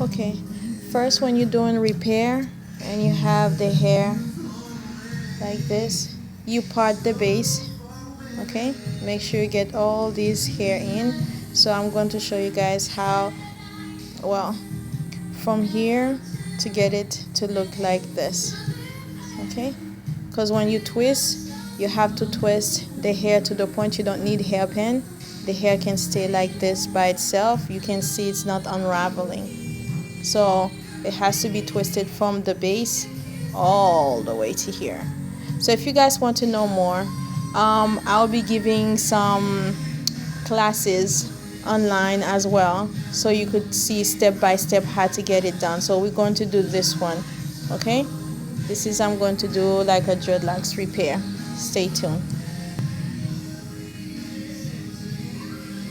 Okay, first when you're doing repair and you have the hair like this, you part the base. Okay, make sure you get all this hair in. So I'm going to show you guys how, well, from here to get it to look like this. Okay, because when you twist, you have to twist the hair to the point you don't need hairpin. The hair can stay like this by itself. You can see it's not unraveling. So it has to be twisted from the base all the way to here. So if you guys want to know more, I'll be giving some classes online as well, so you could see step by step how to get it done. So we're going to do this one. Okay, this is, I'm going to do like a dreadlocks repair. Stay tuned.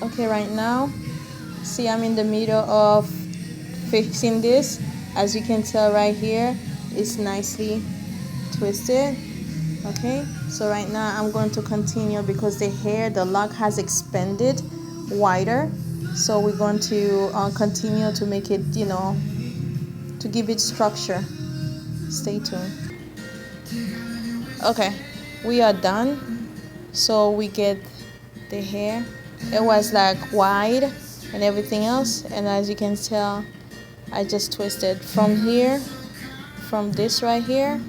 Okay, right now, see, I'm in the middle of fixing this. As you can tell right here, it's nicely twisted. Okay, so right now I'm going to continue because the hair, the lock has expanded wider. So we're going to continue to make it, you know, to give it structure. Stay tuned. Okay, we are done. So we get the hair. It was like wide and everything else, and as you can tell, I just twisted from here, from this right here.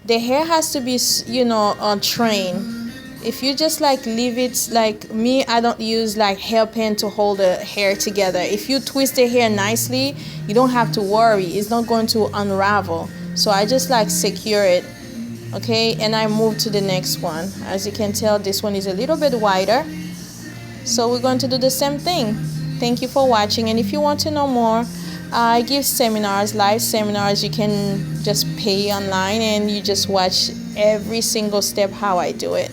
The hair has to be, you know, on train. If you just like leave it like me, I don't use like hairpin to hold the hair together. If you twist the hair nicely, you don't have to worry. It's not going to unravel. So I just like secure it. Okay, and I move to the next one. As you can tell, this one is a little bit wider. So we're going to do the same thing. Thank you for watching, and if you want to know more, I give seminars, live seminars. You can just pay online and you just watch every single step how I do it,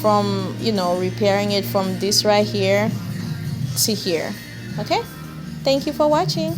from, you know, repairing it from this right here to here. Okay, thank you for watching.